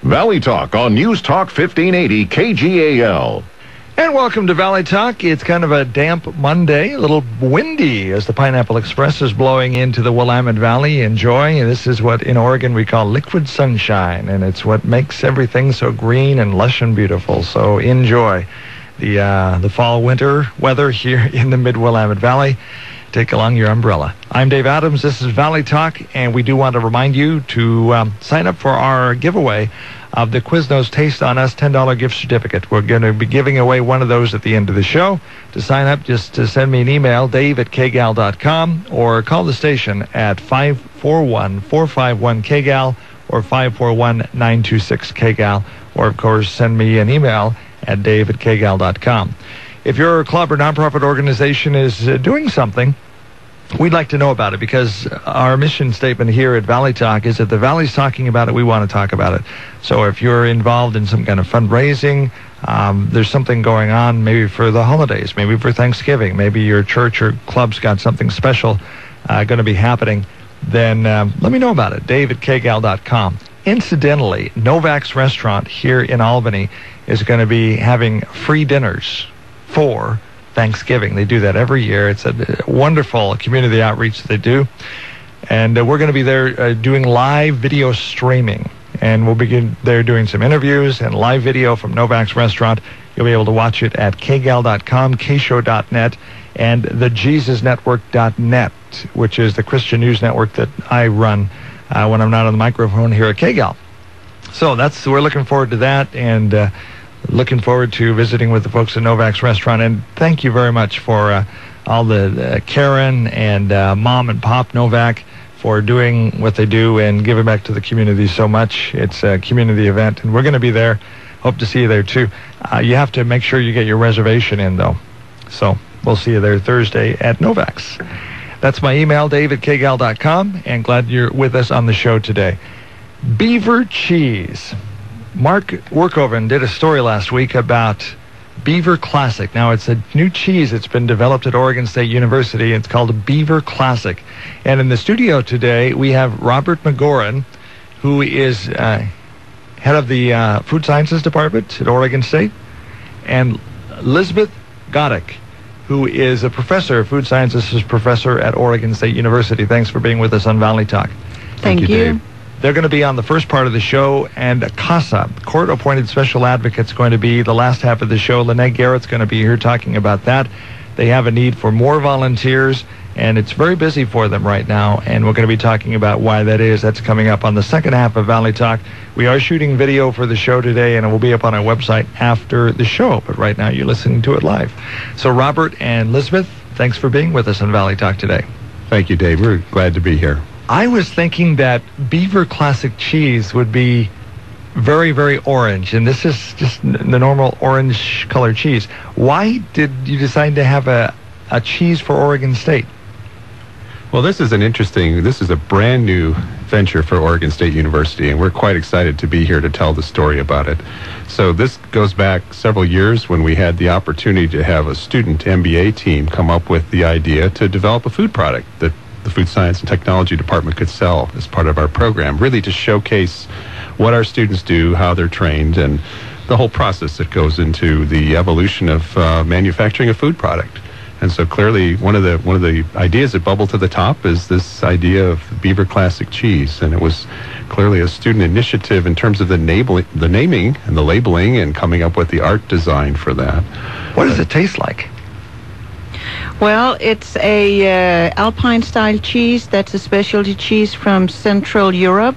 Valley Talk on News Talk 1580 KGAL. And welcome to Valley Talk. It's kind of a damp Monday, a little windy as the Pineapple Express is blowing into the Willamette Valley. Enjoy. This is what in Oregon we call liquid sunshine, and it's what makes everything so green and lush and beautiful. So enjoy the fall-winter weather here in the mid-Willamette Valley. Take along your umbrella. I'm Dave Adams. This is Valley Talk, and we do want to remind you to sign up for our giveaway of the Quiznos Taste on Us $10 gift certificate. We're going to be giving away one of those at the end of the show. To sign up, just to send me an email, dave@kgal.com, or call the station at 541-451-KGAL or 541-926-KGAL, or, of course, send me an email at dave@kgal.com. If your club or nonprofit organization is doing something, we'd like to know about it, because our mission statement here at Valley Talk is that the Valley's talking about it, we want to talk about it. So if you're involved in some kind of fundraising, there's something going on maybe for the holidays, maybe for Thanksgiving, maybe your church or club's got something special going to be happening, then let me know about it, dave@kgal.com. Incidentally, Novak's Restaurant here in Albany is going to be having free dinners for Thanksgiving. They do that every year. It's a wonderful community outreach that they do. And we're going to be there doing live video streaming. And we'll begin there doing some interviews and live video from Novak's Restaurant. You'll be able to watch it at kgal.com, kshow.net, and thejesusnetwork.net, which is the Christian news network that I run when I'm not on the microphone here at KGAL. So we're looking forward to that, and looking forward to visiting with the folks at Novak's Restaurant. And thank you very much for all the Karen and Mom and Pop Novak for doing what they do and giving back to the community so much. It's a community event, and we're going to be there. Hope to see you there, too. You have to make sure you get your reservation in, though. So we'll see you there Thursday at Novak's. That's my email, dave@kgal.com, and glad you're with us on the show today. Beaver cheese. Mark Workoven did a story last week about Beaver Classic. Now, it's a new cheese that's been developed at Oregon State University. It's called Beaver Classic. And in the studio today, we have Robert McGoran, who is head of the Food Sciences Department at Oregon State, and Elizabeth Goddick, who is a professor, Food Sciences professor at Oregon State University. Thanks for being with us on Valley Talk. Thank you, Dave. They're going to be on the first part of the show, and CASA, Court-Appointed Special Advocate, is going to be the last half of the show. Lynette Garrett's going to be here talking about that. They have a need for more volunteers, and it's very busy for them right now, and we're going to be talking about why that is. That's coming up on the second half of Valley Talk. We are shooting video for the show today, and it will be up on our website after the show, but right now you're listening to it live. So Robert and Elizabeth, thanks for being with us on Valley Talk today. Thank you, Dave. We're glad to be here. I was thinking that Beaver Classic cheese would be very, very orange, and this is just the normal orange color cheese. Why did you decide to have a cheese for Oregon State? Well, this is a brand new venture for Oregon State University, and we're quite excited to be here to tell the story about it. So this goes back several years when we had the opportunity to have a student MBA team come up with the idea to develop a food product that the Food Science and Technology Department could sell as part of our program, really to showcase what our students do, how they're trained, and the whole process that goes into the evolution of manufacturing a food product. And so clearly one of the ideas that bubbled to the top is this idea of Beaver Classic cheese, and it was clearly a student initiative in terms of the naming and the labeling and coming up with the art design for that. What does it taste like? Well, it's a Alpine-style cheese. That's a specialty cheese from Central Europe.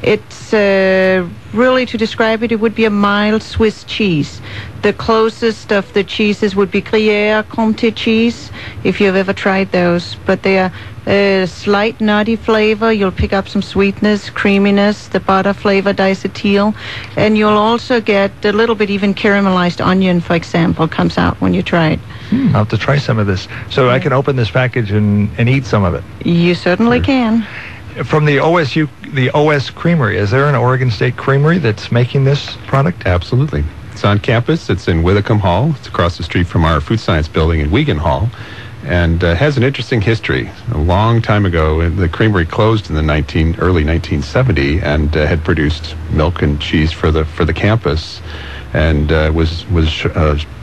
It's really, to describe it, it would be a mild Swiss cheese. The closest of the cheeses would be Gruyere, Comté cheese, if you've ever tried those. But they are a slight nutty flavor. You'll pick up some sweetness, creaminess, the butter flavor, diacetyl. And you'll also get a little bit even caramelized onion, for example, comes out when you try it. I'll have to try some of this. So I can open this package and eat some of it. You certainly can. From the OS Creamery, is there an Oregon State Creamery that's making this product? Absolutely. It's on campus. It's in Withicum Hall. It's across the street from our food science building in Wiegand Hall. and has an interesting history. A long time ago, the creamery closed in the early 1970 and had produced milk and cheese for the campus, and was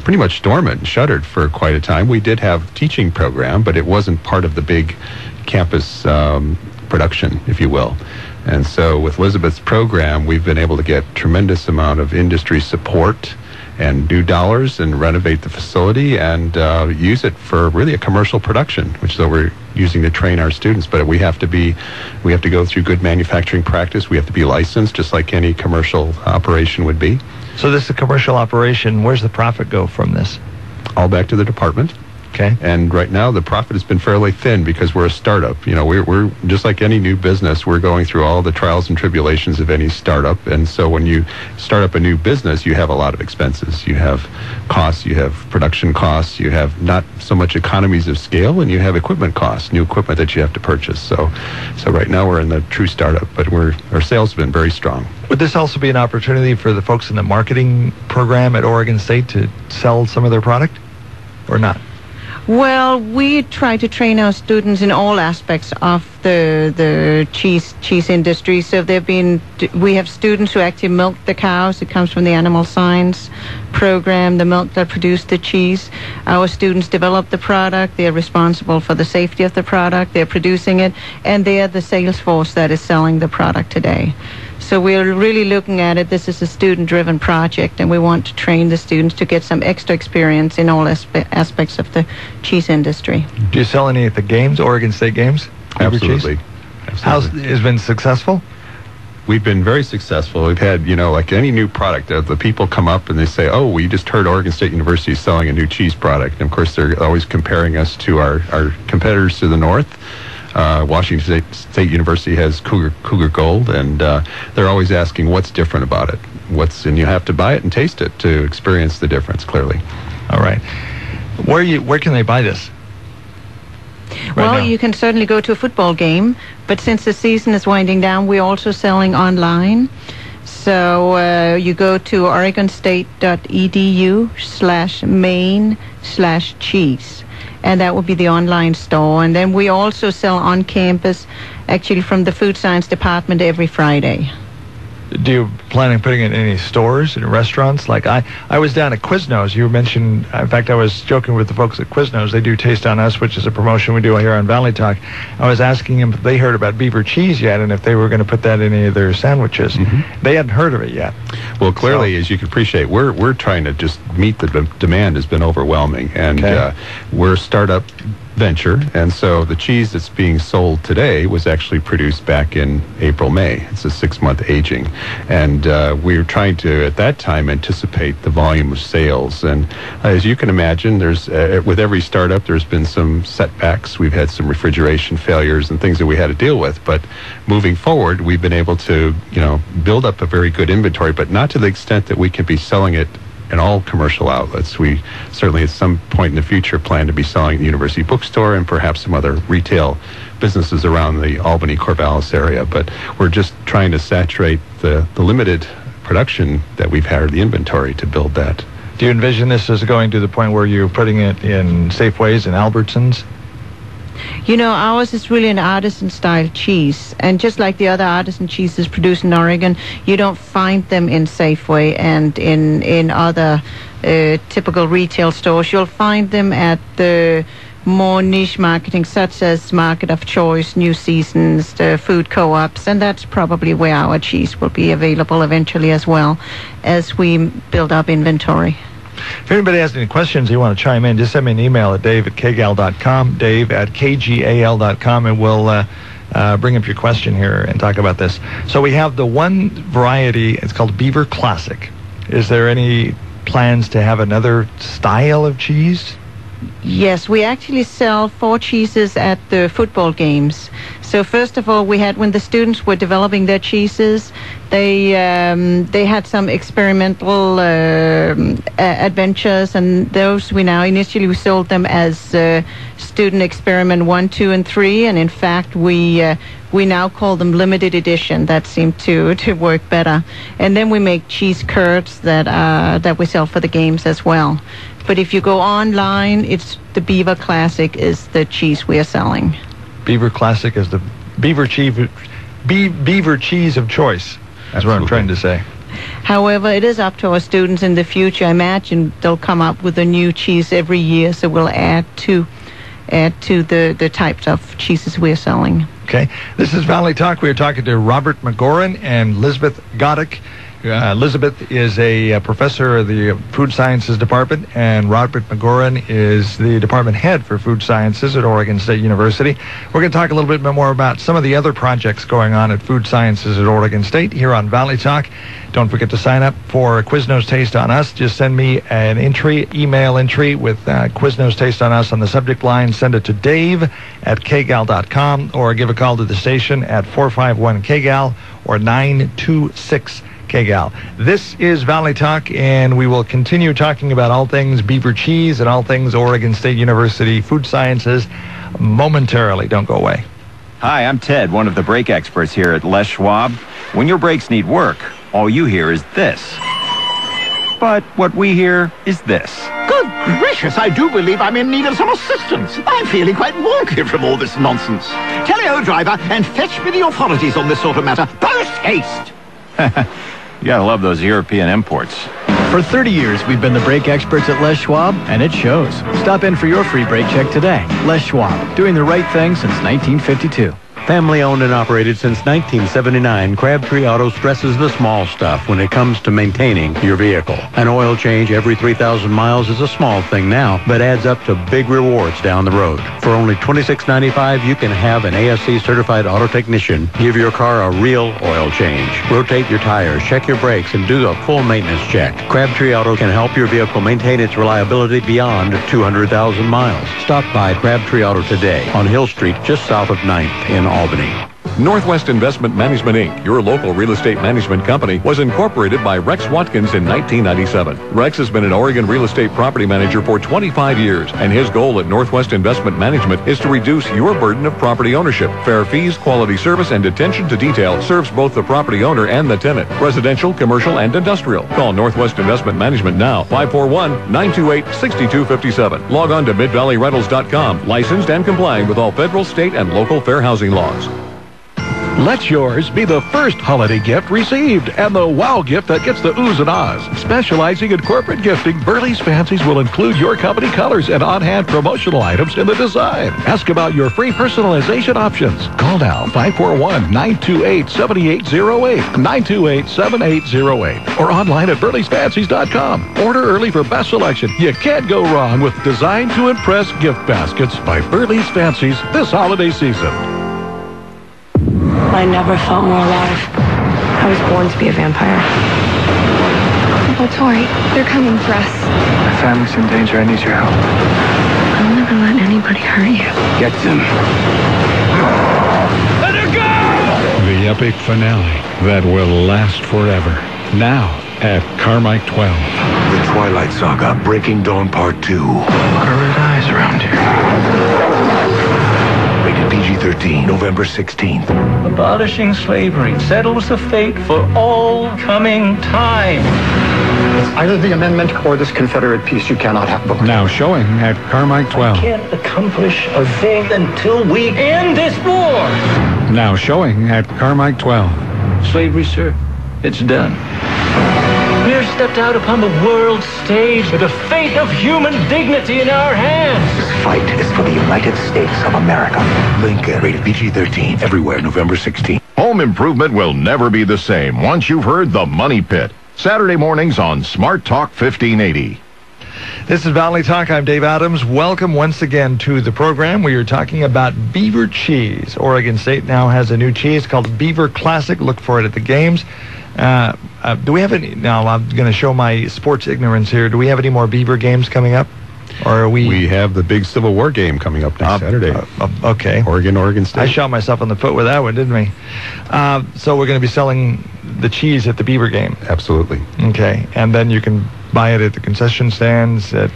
pretty much dormant, shuttered for quite a time. We did have a teaching program, but it wasn't part of the big campus production, if you will. And so with Elizabeth's program, we've been able to get tremendous amount of industry support and new dollars and renovate the facility and use it for really a commercial production, which is what we're using to train our students. But we have to go through good manufacturing practice. We have to be licensed, just like any commercial operation would be. So this is a commercial operation. Where's the profit go from this? All back to the department. Okay. And right now the profit has been fairly thin because we're a startup. You know, we're just like any new business. We're going through all the trials and tribulations of any startup. And so when you start up a new business, you have a lot of expenses. You have costs, you have production costs, you have not so much economies of scale, and you have equipment costs, new equipment that you have to purchase. So right now we're in the true startup, but our sales have been very strong. Would this also be an opportunity for the folks in the marketing program at Oregon State to sell some of their product, or not? Well, we try to train our students in all aspects of the cheese industry. So we have students who actually milk the cows. It comes from the animal science program, the milk that produced the cheese. Our students develop the product. They're responsible for the safety of the product. They're producing it, and they are the sales force that is selling the product today. So we're really looking at it. This is a student-driven project, and we want to train the students to get some extra experience in all aspects of the cheese industry. Do you sell any at the games, Oregon State games? Absolutely. How's it been successful? We've been very successful. We've had, like any new product, the people come up and they say, oh, we just heard Oregon State University is selling a new cheese product. And of course, they're always comparing us to our competitors to the north. Washington State University has Cougar Gold, and they're always asking what's different about it. And you have to buy it and taste it to experience the difference clearly. All right. Where can they buy this? Well, you can certainly go to a football game, but since the season is winding down, we're also selling online. So you go to oregonstate.edu/main/cheese. And that will be the online store. And then we also sell on campus, actually from the food science department, every Friday. Do you plan on putting it in any stores and restaurants? Like I was down at Quiznos. You mentioned, in fact, I was joking with the folks at Quiznos. They do Taste on Us, which is a promotion we do here on Valley Talk. I was asking them if they heard about beaver cheese yet and if they were going to put that in any of their sandwiches. Mm-hmm. They hadn't heard of it yet. Well, clearly, as you can appreciate, we're trying to just meet the demand has been overwhelming. And we're a startup venture, and so the cheese that's being sold today was actually produced back in April, May. It's a 6-month aging, and we were trying to at that time anticipate the volume of sales. And as you can imagine, there's with every startup there's been some setbacks. We've had some refrigeration failures and things that we had to deal with, but moving forward we've been able to build up a very good inventory, but not to the extent that we can be selling it in all commercial outlets. We certainly at some point in the future plan to be selling at the University Bookstore and perhaps some other retail businesses around the Albany-Corvallis area. But we're just trying to saturate the limited production that we've had, or the inventory, to build that. Do you envision this as going to the point where you're putting it in Safeways and Albertsons? Ours is really an artisan-style cheese, and just like the other artisan cheeses produced in Oregon, you don't find them in Safeway and in other typical retail stores. You'll find them at the more niche marketing, such as Market of Choice, New Seasons, the food co-ops, and that's probably where our cheese will be available eventually as well as we build up inventory. If anybody has any questions you want to chime in, just send me an email at dave@kgal.com, dave@kgal.com, and we'll bring up your question here and talk about this. So we have the one variety, it's called Beaver Classic. Is there any plans to have another style of cheese? Yes, we actually sell 4 cheeses at the football games. So first of all, we had, when the students were developing their cheeses, they had some experimental adventures, and those initially we sold them as student experiment 1, 2, and 3, and in fact we now call them limited edition. That seemed to work better. And then we make cheese curds that we sell for the games as well. But if you go online, it's the Beaver Classic is the cheese we are selling. Beaver Classic is the beaver cheese of choice. That's what I'm trying to say. However, it is up to our students in the future. I imagine they'll come up with a new cheese every year, so we'll add to the types of cheeses we're selling. Okay. This is Valley Talk. We're talking to Robert McGoran and Elizabeth Goddick. Elizabeth is a professor of the Food Sciences Department, and Robert McGoran is the department head for Food Sciences at Oregon State University. We're going to talk a little bit more about some of the other projects going on at Food Sciences at Oregon State here on Valley Talk. Don't forget to sign up for Quiznos Taste on Us. Just send me an email entry with Quiznos Taste on Us on the subject line. Send it to Dave at KGAL.com or give a call to the station at 451-KGAL or 926 KGAL. This is Valley Talk, and we will continue talking about all things beaver cheese and all things Oregon State University Food Sciences momentarily. Don't go away. Hi, I'm Ted, one of the brake experts here at Les Schwab. When your brakes need work, all you hear is this. But what we hear is this. Good gracious, I do believe I'm in need of some assistance. I'm feeling quite wonky from all this nonsense. Tele-O driver, and fetch me the authorities on this sort of matter. Post haste! You gotta love those European imports. For 30 years, we've been the brake experts at Les Schwab, and it shows. Stop in for your free brake check today. Les Schwab, doing the right thing since 1952. Family owned and operated since 1979, Crabtree Auto stresses the small stuff when it comes to maintaining your vehicle. An oil change every 3,000 miles is a small thing now, but adds up to big rewards down the road. For only $26.95, you can have an ASC certified auto technician give your car a real oil change. Rotate your tires, check your brakes, and do a full maintenance check. Crabtree Auto can help your vehicle maintain its reliability beyond 200,000 miles. Stop by Crabtree Auto today on Hill Street, just south of 9th in Albany. Northwest Investment Management, Inc., your local real estate management company, was incorporated by Rex Watkins in 1997. Rex has been an Oregon real estate property manager for 25 years, and his goal at Northwest Investment Management is to reduce your burden of property ownership. Fair fees, quality service, and attention to detail serves both the property owner and the tenant. Residential, commercial, and industrial. Call Northwest Investment Management now, 541-928-6257. Log on to MidValleyRentals.com, licensed and complying with all federal, state, and local fair housing laws. Let yours be the first holiday gift received and the wow gift that gets the oohs and ahs. Specializing in corporate gifting, Burley's Fancies will include your company colors and on-hand promotional items in the design. Ask about your free personalization options. Call now, 541-928-7808, 928-7808, or online at burleysfancies.com. Order early for best selection. You can't go wrong with Designed to Impress gift baskets by Burley's Fancies this holiday season. I never felt more alive. I was born to be a vampire. Oh, Tori, they're coming for us. My family's in danger. I need your help. I'll never let anybody hurt you. Get them. Let her go! The epic finale that will last forever. Now at Carmike 12. The Twilight Saga, Breaking Dawn Part 2. A lot of red eyes around here. PG-13, November 16th. Abolishing slavery settles the fate for all coming time. Either the amendment or this Confederate peace you cannot have both. Now showing at Carmike 12. I can't accomplish a thing until we end this war. Now showing at Carmike 12. Slavery, sir, it's done. We're stepped out upon the world stage with the fate of human dignity in our hands. This fight is for the United States of America. Lincoln, rated PG-13, everywhere, November 16th. Home improvement will never be the same once you've heard The Money Pit. Saturday mornings on Smart Talk 1580. This is Valley Talk. I'm Dave Adams. Welcome once again to the program. We are talking about beaver cheese. Oregon State now has a new cheese called Beaver Classic. Look for it at the games. Do we have any? Now I'm going to show my sports ignorance here. Do we have any more beaver games coming up? Or are we? We have the big Civil War game coming up next Saturday. Okay. Oregon State. I shot myself on the foot with that one, didn't we? So we're going to be selling the cheese at the beaver game. Absolutely. Okay, and then you can buy it at the concession stands at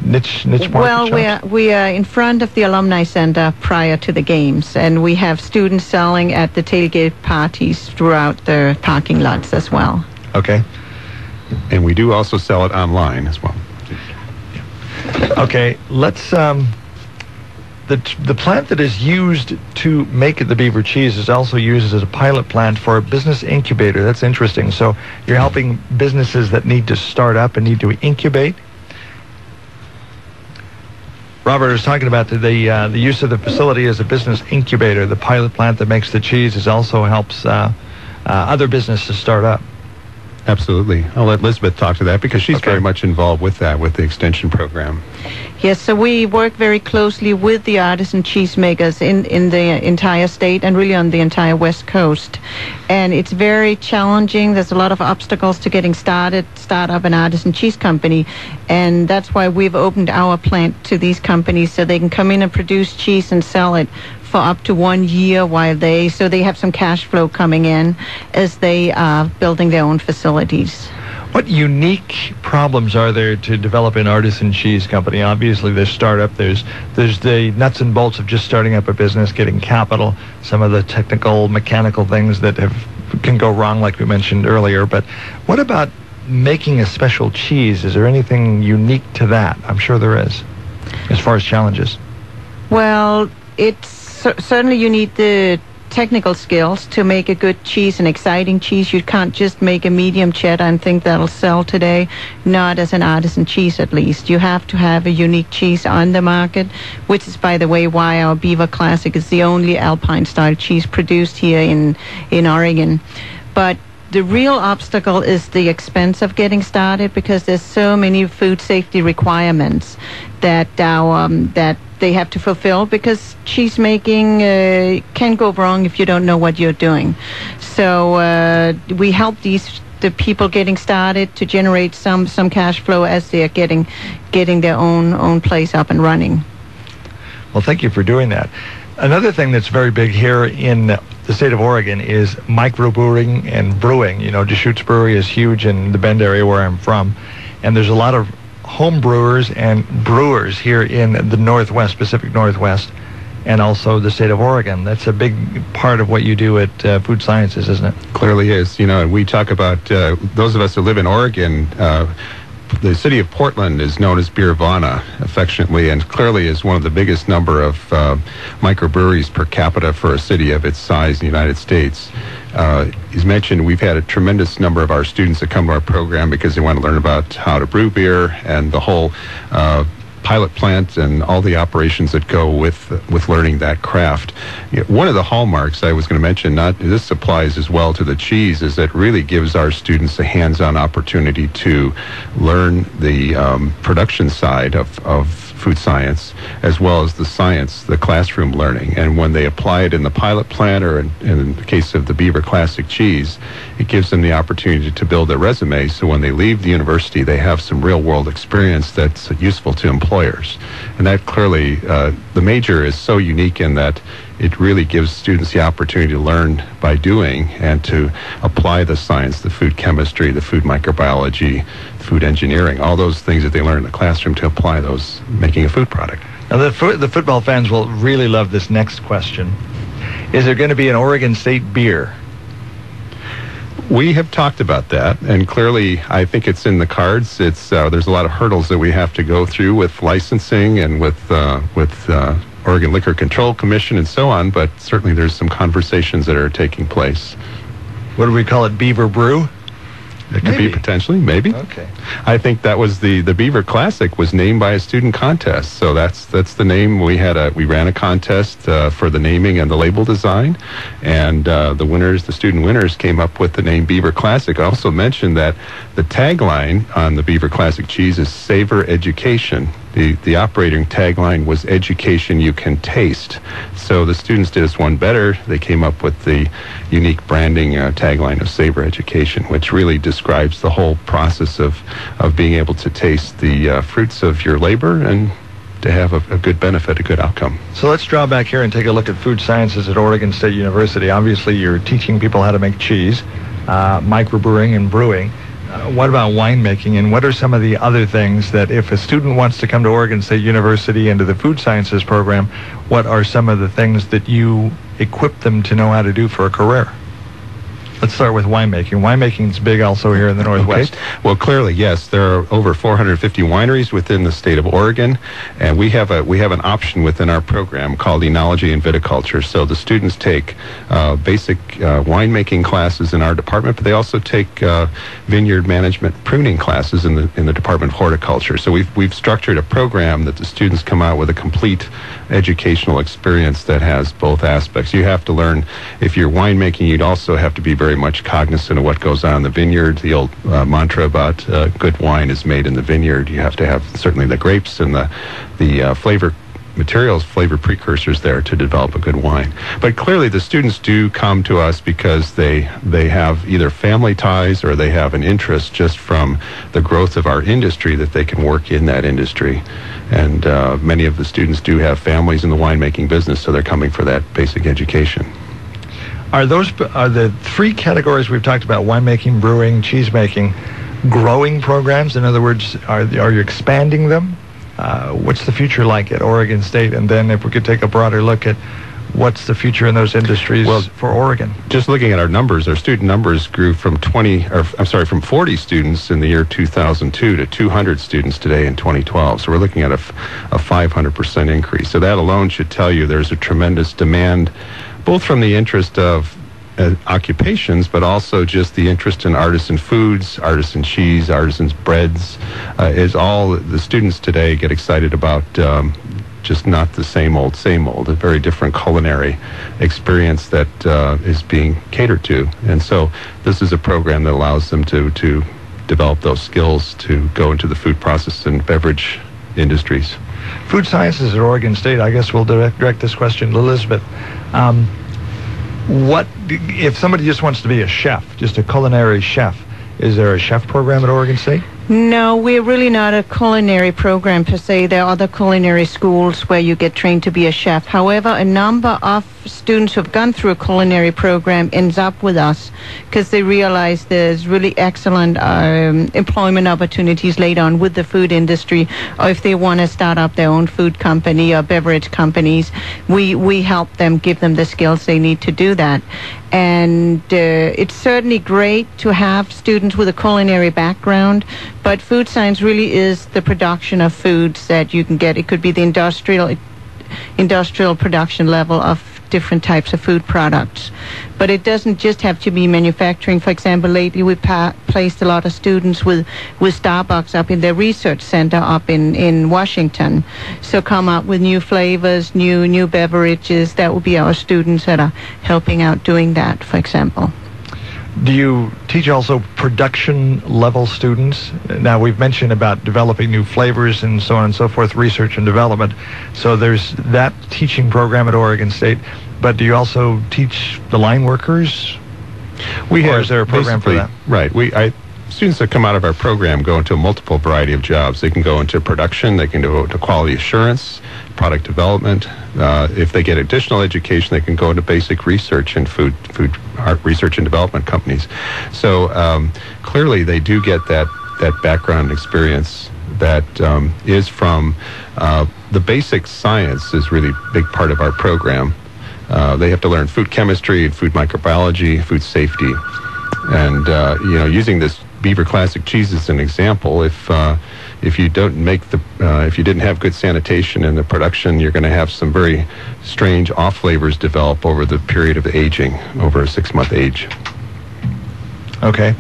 niche market Well, shops? we are in front of the Alumni Center prior to the games, and we have students selling at the tailgate parties throughout the parking lots as well. Okay. And we do also sell it online as well. Okay, let's... The plant that is used to make the beaver cheese is also used as a pilot plant for a business incubator. That's interesting. So you're helping businesses that need to start up and need to incubate. Robert was talking about the use of the facility as a business incubator. The pilot plant that makes the cheese also helps other businesses start up. Absolutely. I'll let Elizabeth talk to that because she's very much involved with that, with the extension program. Yes, so we work very closely with the artisan cheesemakers in the entire state and really on the entire West Coast. And it's very challenging. There's a lot of obstacles to getting start up an artisan cheese company. And that's why we've opened our plant to these companies so they can come in and produce cheese and sell it for up to 1 year so they have some cash flow coming in as they are building their own facilities. What unique problems are there to develop an artisan cheese company? Obviously, there's startup. There's the nuts and bolts of just starting up a business, getting capital, some of the technical, mechanical things that can go wrong, like we mentioned earlier. But what about making a special cheese? Is there anything unique to that? I'm sure there is, as far as challenges. Well, it's certainly you need the technical skills to make a good cheese, an exciting cheese. You can't just make a medium cheddar and think that'll sell today, not as an artisan cheese at least. You have to have a unique cheese on the market, which is, by the way, why our Beaver Classic is the only Alpine-style cheese produced here in Oregon. But the real obstacle is the expense of getting started because there's so many food safety requirements that they have to fulfill because cheese making can go wrong if you don't know what you're doing. So we help the people getting started to generate some cash flow as they're getting their own place up and running. Well, thank you for doing that. Another thing that's very big here in the state of Oregon is microbrewing and brewing. You know, Deschutes Brewery is huge in the Bend area where I'm from, and there's a lot of home brewers and brewers here in the Northwest, Pacific Northwest, and also the state of Oregon. That's a big part of what you do at Food Sciences, isn't it? Clearly is. You know, and we talk about those of us who live in Oregon. The city of Portland is known as Beervana affectionately, and clearly is one of the biggest number of microbreweries per capita for a city of its size in the United States. As mentioned, we've had a tremendous number of our students that come to our program because they want to learn about how to brew beer and the whole pilot plant and all the operations that go with learning that craft. One of the hallmarks I was going to mention, this applies as well to the cheese, is that it really gives our students a hands-on opportunity to learn the production side of food science as well as the science, the classroom learning. And when they apply it in the pilot plant or in the case of the Beaver Classic cheese, it gives them the opportunity to build a resume so when they leave the university they have some real-world experience that's useful to employers. And that clearly, the major is so unique in that it really gives students the opportunity to learn by doing and to apply the science, the food chemistry, the food microbiology, food engineering, all those things that they learn in the classroom to apply those making a food product. Now, the football fans will really love this next question. Is there going to be an Oregon State beer? We have talked about that, and clearly I think it's in the cards. It's there's a lot of hurdles that we have to go through with licensing and with Oregon Liquor Control Commission and so on, but certainly there's some conversations that are taking place. What do we call it, Beaver Brew? It could be potentially, maybe. Okay. I think that was the Beaver Classic was named by a student contest, so that's the name. We ran a contest for the naming and the label design, and the student winners came up with the name Beaver Classic. I also mentioned that the tagline on the Beaver Classic cheese is Savor Education. The operating tagline was education you can taste. So the students did us one better. They came up with the unique branding tagline of Savor Education, which really describes the whole process of being able to taste the fruits of your labor and to have a good benefit, a good outcome. So let's draw back here and take a look at food sciences at Oregon State University. Obviously, you're teaching people how to make cheese, microbrewing and brewing. What about winemaking, and what are some of the other things that if a student wants to come to Oregon State University into the food sciences program, what are some of the things that you equip them to know how to do for a career? Let's start with winemaking. Winemaking's big also here in the Northwest. Okay. Well, clearly, yes. There are over 450 wineries within the state of Oregon, and we have an option within our program called Enology and Viticulture. So the students take basic winemaking classes in our department, but they also take vineyard management pruning classes in the Department of Horticulture. So we've structured a program that the students come out with a complete educational experience that has both aspects. You have to learn, if you're winemaking, you'd also have to be very much cognizant of what goes on in the vineyard. The old mantra about good wine is made in the vineyard. You have to have certainly the grapes and the flavor materials, flavor precursors there to develop a good wine. But clearly the students do come to us because they have either family ties or they have an interest just from the growth of our industry that they can work in that industry. And many of the students do have families in the winemaking business, so they're coming for that basic education. Are the three categories we've talked about, winemaking, brewing, cheese making, growing programs? In other words, are you expanding them? What's the future like at Oregon State? And then if we could take a broader look at what's the future in those industries for Oregon? Just looking at our numbers, our student numbers grew from 40 students in the year 2002 to 200 students today in 2012. So we're looking at a 500% increase. So that alone should tell you there's a tremendous demand, both from the interest of occupations, but also just the interest in artisan foods, artisan cheese, artisan breads. Is all the students today get excited about. Just not the same old, a very different culinary experience that is being catered to. And so this is a program that allows them to develop those skills to go into the food process and beverage industries. Food sciences at Oregon State, I guess we'll direct this question to Elizabeth. What if somebody just wants to be a chef, just a culinary chef? Is there a chef program at Oregon State? No, we're really not a culinary program per se. There are other culinary schools where you get trained to be a chef. However, a number of students who have gone through a culinary program ends up with us because they realize there's really excellent employment opportunities later on with the food industry, or if they want to start up their own food company or beverage companies, we help them, give them the skills they need to do that. And it's certainly great to have students with a culinary background, but food science really is the production of foods that you can get. It could be the industrial production level of different types of food products. But it doesn't just have to be manufacturing. For example, lately we placed a lot of students with Starbucks up in their research center up in Washington. So come up with new flavors, new beverages. That would be our students that are helping out doing that, for example. Do you teach also production level students? Now we've mentioned about developing new flavors and so on and so forth, research and development. So there's that teaching program at Oregon State. But do you also teach the line workers? Is there a program for that? Right. Students that come out of our program go into a multiple variety of jobs. They can go into production, they can go into quality assurance, product development. If they get additional education, they can go into basic research in food art research and development companies. So clearly they do get that background experience that is from the basic science is really a big part of our program. They have to learn food chemistry and food microbiology, food safety. And using this Beaver Classic cheese as an example, if you don't if you didn't have good sanitation in the production, you're going to have some very strange off flavors develop over the period of aging, over a 6-month age. Okay.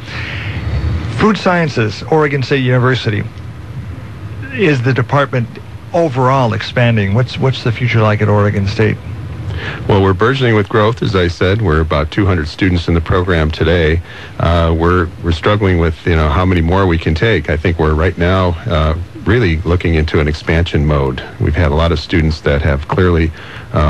Food Sciences, Oregon State University. Is the department overall expanding? What's the future like at Oregon State? Well, we're burgeoning with growth, as I said. We're about 200 students in the program today. We're struggling with how many more we can take. I think we're right now really looking into an expansion mode. We've had a lot of students that have clearly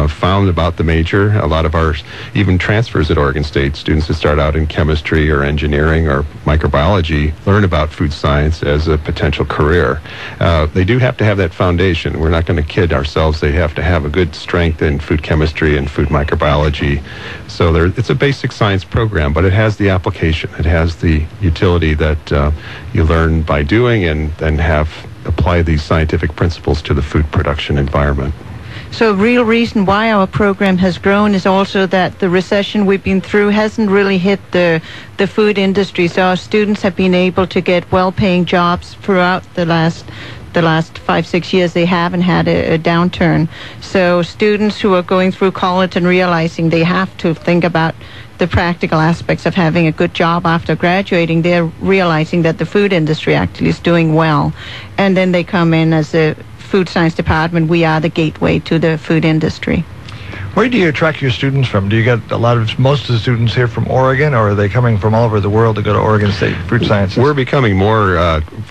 found about the major. A lot of our even transfers at Oregon State, students that start out in chemistry or engineering or microbiology, learn about food science as a potential career. They do have to have that foundation. We're not going to kid ourselves. They have to have a good strength in food chemistry and food microbiology. So it's a basic science program, but it has the application. It has the utility that you learn by doing and then apply these scientific principles to the food production environment. So a real reason why our program has grown is also that the recession we've been through hasn't really hit the food industry. So our students have been able to get well-paying jobs throughout the last 5-6 years. They haven't had a downturn. So students who are going through college and realizing they have to think about the practical aspects of having a good job after graduating, they're realizing that the food industry actually is doing well. And then they come in as a food science department. We are the gateway to the food industry. Where do you attract your students from? Do you get most of the students here from Oregon, or are they coming from all over the world to go to Oregon State Food Sciences? We're becoming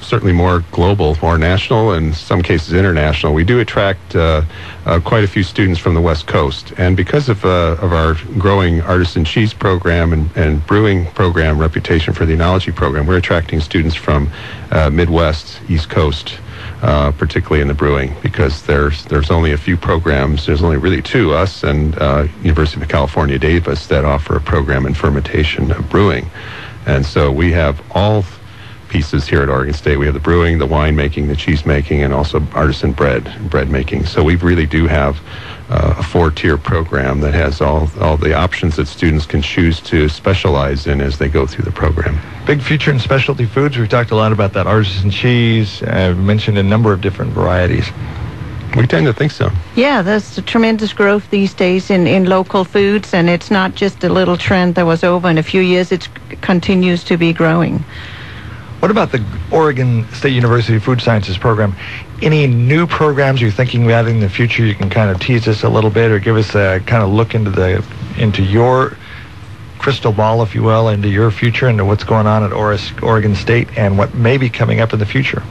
certainly more global, more national, and in some cases international. We do attract quite a few students from the West Coast, and because of our growing artisan cheese program and brewing program reputation for the enology program, we're attracting students from Midwest, East Coast, particularly in the brewing, because there's only a few programs. There's only really two, us and University of California, Davis, that offer a program in fermentation of brewing. And so we have all pieces here at Oregon State. We have the brewing, the wine making, the cheese making, and also artisan bread making. So we really do have a 4-tier program that has all the options that students can choose to specialize in as they go through the program. Big future in specialty foods. We've talked a lot about that artisan cheese. I've mentioned a number of different varieties. We tend to think so. Yeah, there's a tremendous growth these days in local foods, and it's not just a little trend that was over in a few years. It continues to be growing. What about the Oregon State University Food Sciences program? Any new programs you're thinking about in the future? You can kind of tease us a little bit, or give us a kind of look into your crystal ball, if you will, into your future, into what's going on at Oregon State and what may be coming up in the future.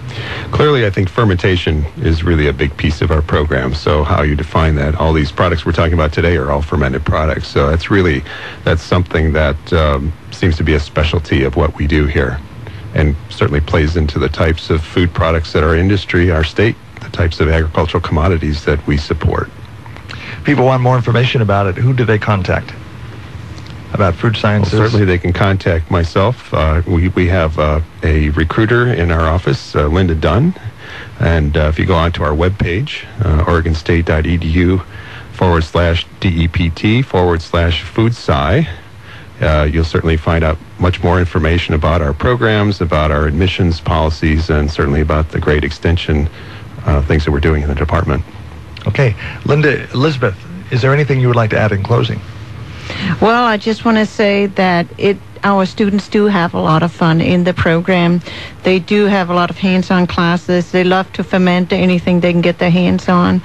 Clearly, I think fermentation is really a big piece of our program. So how you define that, all these products we're talking about today are all fermented products. So that's something that seems to be a specialty of what we do here, and certainly plays into the types of food products that our industry, our state, the types of agricultural commodities that we support. People want more information about it. Who do they contact about food sciences? Well, certainly they can contact myself. We have a recruiter in our office, Linda Dunn. And if you go onto our webpage, OregonState.edu/DEPT/food-sci, you'll certainly find out much more information about our programs, about our admissions policies, and certainly about the great extension things that we're doing in the department. Okay. Linda, Elizabeth, is there anything you would like to add in closing? Well, I just want to say that our students do have a lot of fun in the program. They do have a lot of hands-on classes. They love to ferment anything they can get their hands on.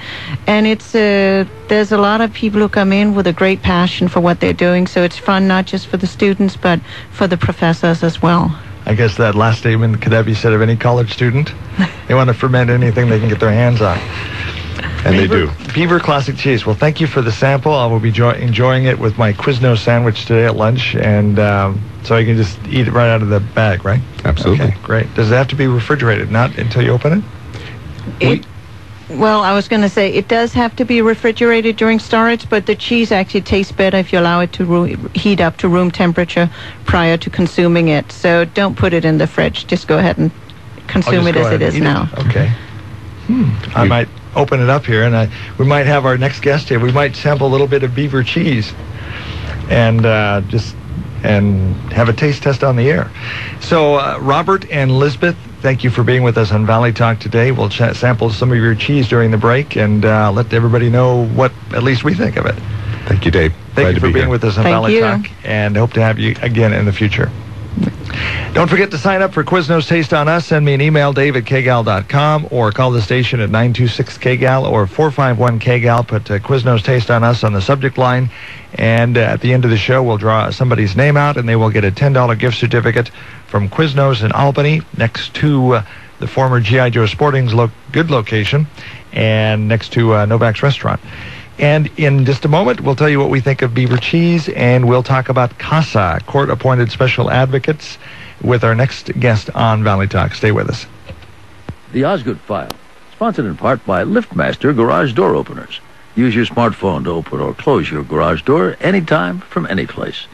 And there's a lot of people who come in with a great passion for what they're doing. So it's fun not just for the students, but for the professors as well. I guess that last statement could be said of any college student. They want to ferment anything they can get their hands on. And they do. Beaver Classic Cheese. Well, thank you for the sample. I will be enjoying it with my Quiznos sandwich today at lunch, and so I can just eat it right out of the bag, right? Absolutely. Okay, great. Does it have to be refrigerated? Not until you open it? Well, I was going to say it does have to be refrigerated during storage, but the cheese actually tastes better if you allow it to heat up to room temperature prior to consuming it. So don't put it in the fridge. Just go ahead and consume it as it is now. Okay. I might open it up here, and we might have our next guest here. We might sample a little bit of beaver cheese and have a taste test on the air. So Robert and Elizabeth, thank you for being with us on Valley Talk today. We'll sample some of your cheese during the break and let everybody know what at least we think of it. Thank you, Dave. Thank you for being with us on Valley Talk, and hope to have you again in the future. Don't forget to sign up for Quiznos Taste on Us. Send me an email, dave@kgal.com, or call the station at 926-KGAL or 451-KGAL. Put Quiznos Taste on Us on the subject line. And at the end of the show, we'll draw somebody's name out, and they will get a $10 gift certificate from Quiznos in Albany, next to the former G.I. Joe Sporting's good location, and next to Novak's Restaurant. And in just a moment, we'll tell you what we think of beaver cheese, and we'll talk about CASA, court-appointed special advocates, with our next guest on Valley Talk. Stay with us. The Osgood File, sponsored in part by LiftMaster Garage Door Openers. Use your smartphone to open or close your garage door anytime from any place.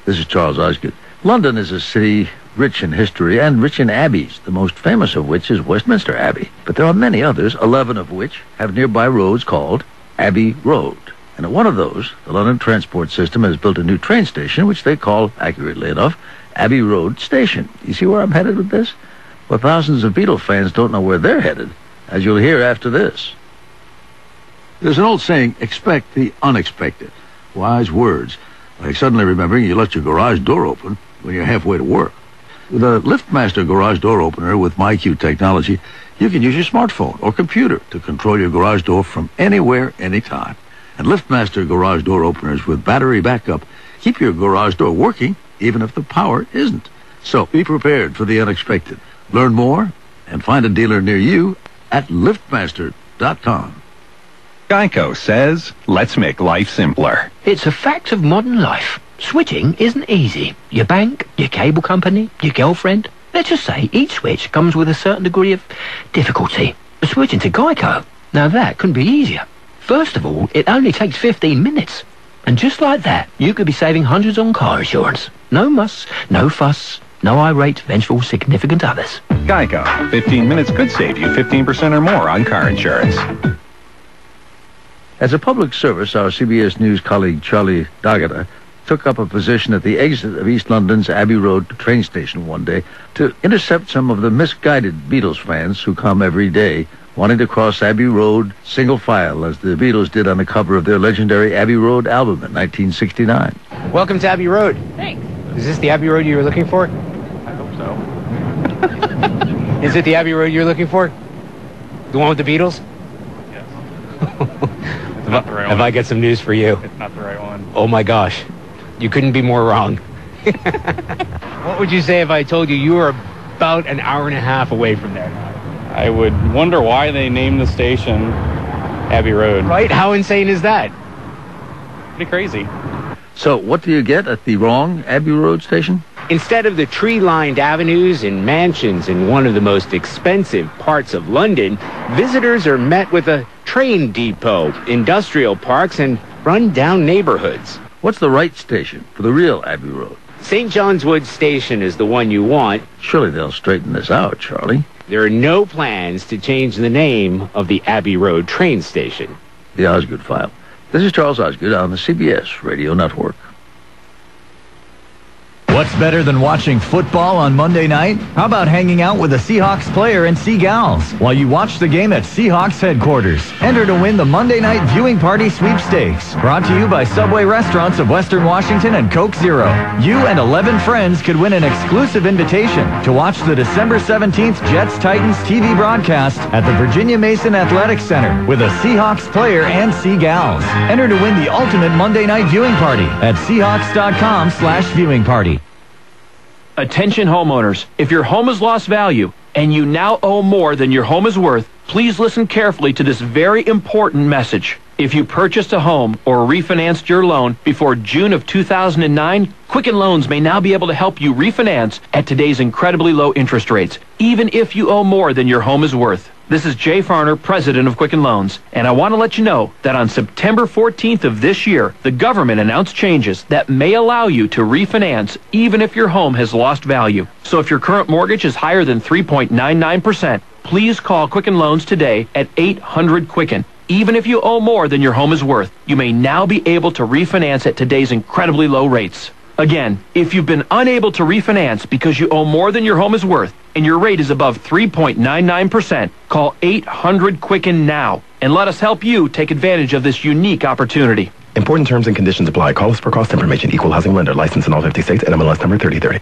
This is Charles Osgood. London is a city rich in history and rich in abbeys, the most famous of which is Westminster Abbey. But there are many others, 11 of which have nearby roads called Abbey Road. And at one of those, the London Transport System has built a new train station, which they call, accurately enough, Abbey Road Station. You see where I'm headed with this? Well, thousands of Beatles fans don't know where they're headed, as you'll hear after this. There's an old saying, expect the unexpected. Wise words, like suddenly remembering you left your garage door open when you're halfway to work. With a LiftMaster garage door opener with MyQ technology, you can use your smartphone or computer to control your garage door from anywhere, anytime. And LiftMaster garage door openers with battery backup keep your garage door working even if the power isn't. So be prepared for the unexpected. Learn more and find a dealer near you at liftmaster.com. Geico says, let's make life simpler. It's a fact of modern life. Switching isn't easy. Your bank, your cable company, your girlfriend. Let's just say each switch comes with a certain degree of difficulty. Switching to Geico, now that couldn't be easier. First of all, it only takes 15 minutes. And just like that, you could be saving hundreds on car insurance. No muss, no fuss, no irate, vengeful significant others. Geico. 15 minutes could save you 15% or more on car insurance. As a public service, our CBS News colleague Charlie D'Agata took up a position at the exit of East London's Abbey Road train station one day to intercept some of the misguided Beatles fans who come every day wanting to cross Abbey Road single file, as the Beatles did on the cover of their legendary Abbey Road album in 1969. Welcome to Abbey Road. Thanks. Is this the Abbey Road you were looking for? I hope so. Is it the Abbey Road you're looking for? The one with the Beatles? Yes. It's not the right one. If I get some news for you. It's not the right one. Oh my gosh. You couldn't be more wrong. What would you say if I told you you were about an hour and a half away from there? I would wonder why they named the station Abbey Road. Right? How insane is that? Pretty crazy. So what do you get at the wrong Abbey Road station? Instead of the tree-lined avenues and mansions in one of the most expensive parts of London, visitors are met with a train depot, industrial parks, and run-down neighborhoods. What's the right station for the real Abbey Road? St. John's Wood Station is the one you want. Surely they'll straighten this out, Charlie. There are no plans to change the name of the Abbey Road train station. The Osgood File. This is Charles Osgood on the CBS Radio Network. What's better than watching football on Monday night? How about hanging out with a Seahawks player and Sea-Gals while you watch the game at Seahawks headquarters? Enter to win the Monday Night Viewing Party Sweepstakes, brought to you by Subway Restaurants of Western Washington and Coke Zero. You and 11 friends could win an exclusive invitation to watch the December 17th Jets-Titans TV broadcast at the Virginia Mason Athletic Center with a Seahawks player and Sea-Gals. Enter to win the ultimate Monday Night Viewing Party at Seahawks.com/viewing party. Attention homeowners, if your home has lost value and you now owe more than your home is worth, please listen carefully to this very important message. If you purchased a home or refinanced your loan before June of 2009, Quicken Loans may now be able to help you refinance at today's incredibly low interest rates, even if you owe more than your home is worth. This is Jay Farner, president of Quicken Loans, and I want to let you know that on September 14th of this year, the government announced changes that may allow you to refinance even if your home has lost value. So if your current mortgage is higher than 3.99%, please call Quicken Loans today at 800-QUICKEN. Even if you owe more than your home is worth, you may now be able to refinance at today's incredibly low rates. Again, if you've been unable to refinance because you owe more than your home is worth and your rate is above 3.99%, call 800-QUICKEN now and let us help you take advantage of this unique opportunity. Important terms and conditions apply. Call us for cost information. Equal housing lender. Licensed in all 50 states. NMLS number 3030.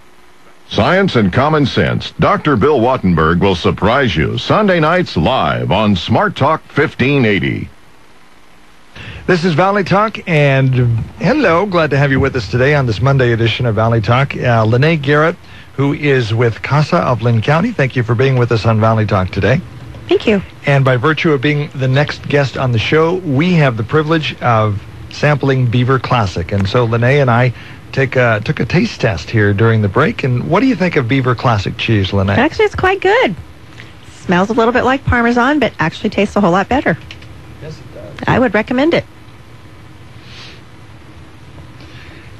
Science and Common Sense. Dr. Bill Wattenberg will surprise you Sunday nights live on Smart Talk 1580. This is Valley Talk, and hello, glad to have you with us today on this Monday edition of Valley Talk. Linn Garrett, who is with CASA of Linn County, thank you for being with us on Valley Talk today. Thank you. And by virtue of being the next guest on the show, we have the privilege of sampling Beaver Classic. And so Linn and I took a taste test here during the break. And what do you think of Beaver Classic cheese, Linn? Actually, it's quite good. Smells a little bit like Parmesan, but actually tastes a whole lot better. Yes, it does. I would recommend it.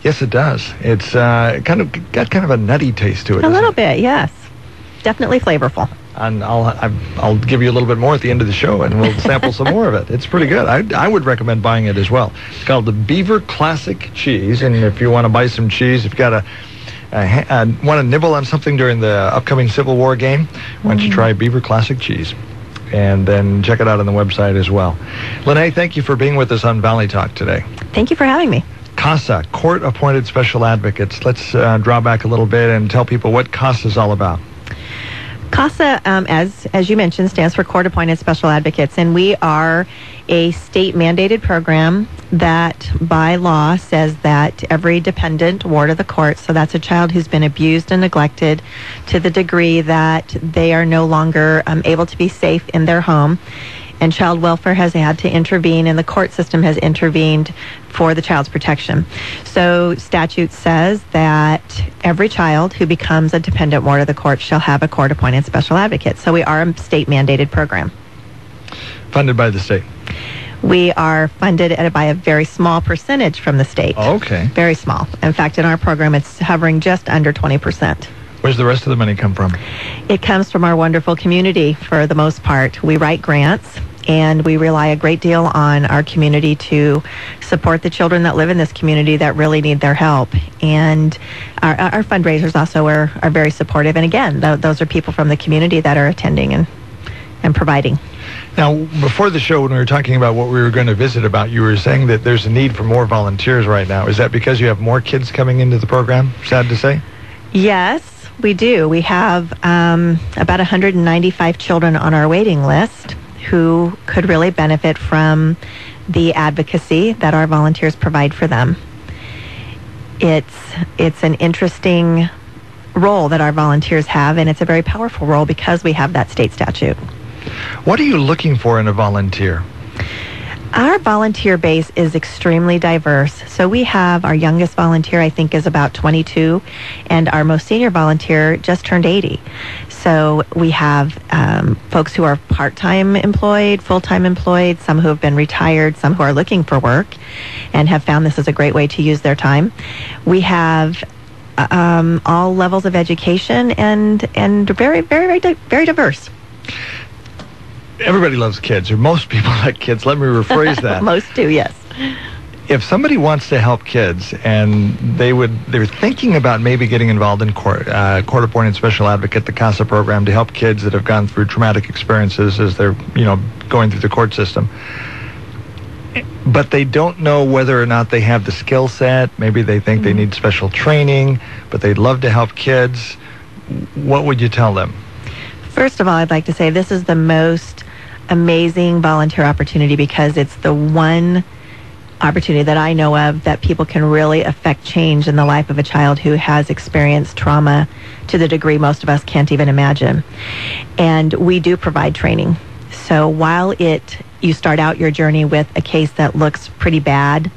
Yes, it does. It's got kind of a nutty taste to it. A little bit, yes. definitely flavorful. And I'll give you a little bit more at the end of the show, and we'll sample some more of it. It's pretty good. I would recommend buying it as well. It's called the Beaver Classic Cheese, and if you want to buy some cheese, if you've got want to nibble on something during the upcoming Civil War game, why don't you try Beaver Classic Cheese? And then check it out on the website as well. Linn, thank you for being with us on Valley Talk today. Thank you for having me. CASA, Court-Appointed Special Advocates. Let's draw back a little bit and tell people what CASA is all about. CASA, as you mentioned, stands for Court-Appointed Special Advocates, and we are a state-mandated program that, by law, says that every dependent ward of the court, so that's a child who's been abused and neglected to the degree that they are no longer able to be safe in their home, and child welfare has had to intervene, and the court system has intervened for the child's protection. So statute says that every child who becomes a dependent ward of the court shall have a court-appointed special advocate. So we are a state-mandated program. Funded by the state? We are funded by a very small percentage from the state. Oh, okay. Very small. In fact, in our program, it's hovering just under 20%. Where's the rest of the money come from? It comes from our wonderful community for the most part. We write grants, and we rely a great deal on our community to support the children that live in this community that really need their help. And our fundraisers also are very supportive. And again, those are people from the community that are attending and providing. Now, before the show, when we were talking about what we were going to visit about, you were saying that there's a need for more volunteers right now. Is that because you have more kids coming into the program, sad to say? Yes, we do. We have about 195 children on our waiting list who could really benefit from the advocacy that our volunteers provide for them. It's an interesting role that our volunteers have, and it's a very powerful role because we have that state statute. What are you looking for in a volunteer? Our volunteer base is extremely diverse. So we have our youngest volunteer, I think, is about 22, and our most senior volunteer just turned 80. So we have folks who are part-time employed, full-time employed, some who have been retired, some who are looking for work and have found this is a great way to use their time. We have all levels of education and very, very, very, very diverse. Everybody loves kids, or most people like kids. Let me rephrase that. Most do, yes. If somebody wants to help kids and they're thinking about maybe getting involved in court-appointed special advocate, the CASA program, to help kids that have gone through traumatic experiences as they're, going through the court system, but they don't know whether or not they have the skill set, maybe they think they need special training, but they'd love to help kids, what would you tell them? First of all, I'd like to say this is the most amazing volunteer opportunity because it's the one opportunity that I know of that people can really affect change in the life of a child who has experienced trauma to the degree most of us can't even imagine. And we do provide training. So while you start out your journey with a case that looks pretty bad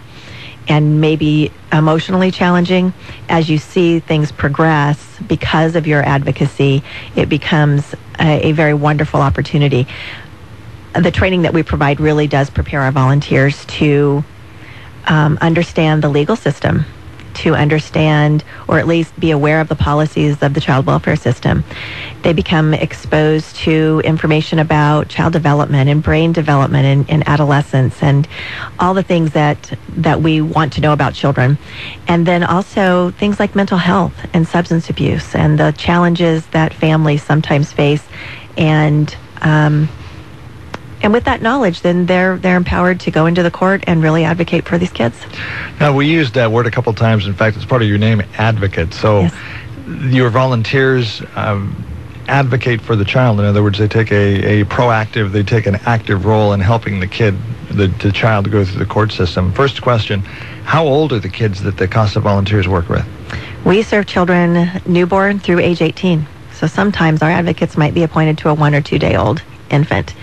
and maybe emotionally challenging, as you see things progress because of your advocacy, it becomes a very wonderful opportunity. The training that we provide really does prepare our volunteers to understand the legal system, to understand or at least be aware of the policies of the child welfare system. They become exposed to information about child development and brain development in adolescence and all the things that we want to know about children. And then also things like mental health and substance abuse and the challenges that families sometimes face. And with that knowledge, then they're empowered to go into the court and really advocate for these kids. Now, we used that word a couple times. In fact, it's part of your name, advocate. So yes. Your volunteers advocate for the child. In other words, they take they take an active role in helping the kid, the child, go through the court system. First question, how old are the kids that the CASA volunteers work with? We serve children newborn through age 18. So sometimes our advocates might be appointed to a 1 or 2 day old infant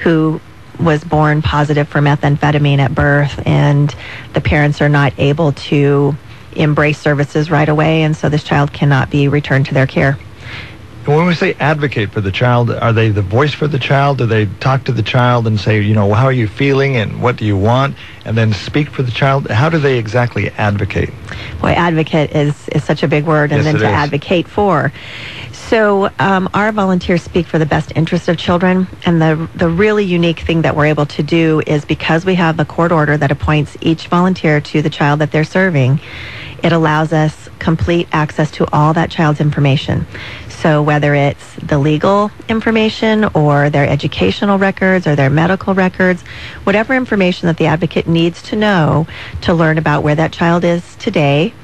who was born positive for methamphetamine at birth, and the parents are not able to embrace services right away, and so this child cannot be returned to their care. And when we say advocate for the child, are they the voice for the child? Do they talk to the child and say, how are you feeling and what do you want? And then speak for the child? How do they exactly advocate? Boy, advocate is such a big word, and Yes, then it to is. advocate for. So our volunteers speak for the best interest of children, and the really unique thing that we're able to do is because we have a court order that appoints each volunteer to the child that they're serving, it allows us complete access to all that child's information. So whether it's the legal information or their educational records or their medical records, whatever information that the advocate needs to know to learn about where that child is today,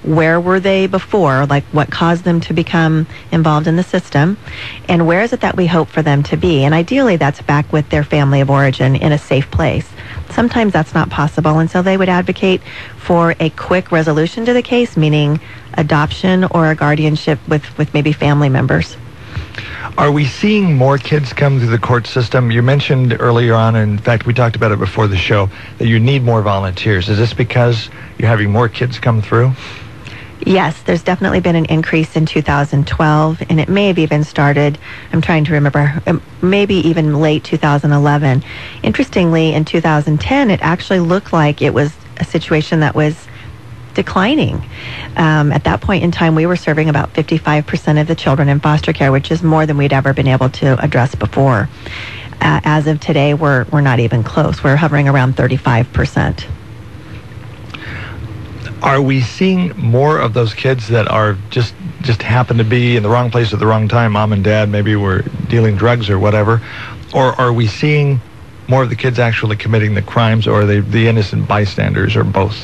where were they before, like what caused them to become involved in the system, and where is it that we hope for them to be. And ideally that's back with their family of origin in a safe place. Sometimes that's not possible, and so they would advocate for a quick resolution to the case, meaning adoption or a guardianship with maybe family members. Are we seeing more kids come through the court system? You mentioned earlier on, and in fact we talked about it before the show, that you need more volunteers. Is this because you're having more kids come through? Yes, there's definitely been an increase in 2012, and it may have even started, I'm trying to remember, maybe even late 2011. Interestingly, in 2010, it actually looked like it was a situation that was declining. At that point in time, we were serving about 55% of the children in foster care, which is more than we'd ever been able to address before. As of today, we're not even close. We're hovering around 35%. Are we seeing more of those kids that are just happen to be in the wrong place at the wrong time? Mom and dad maybe were dealing drugs or whatever. Or are we seeing more of the kids actually committing the crimes, or are they the innocent bystanders, or both?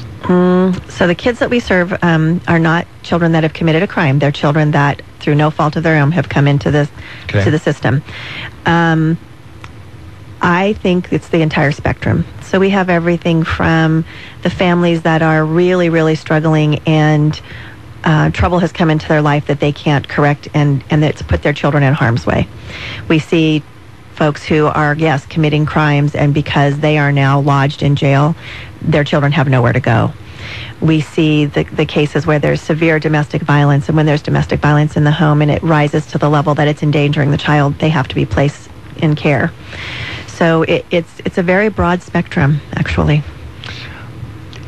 So the kids that we serve are not children that have committed a crime. They're children that, through no fault of their own, have come into to the system. I think it's the entire spectrum. So we have everything from the families that are really, really struggling and trouble has come into their life that they can't correct, and that's put their children in harm's way. We see folks who are, yes, committing crimes, and because they are now lodged in jail, their children have nowhere to go. We see the cases where there's severe domestic violence, and when there's domestic violence in the home and it rises to the level that it's endangering the child, they have to be placed in care. So it's a very broad spectrum, actually.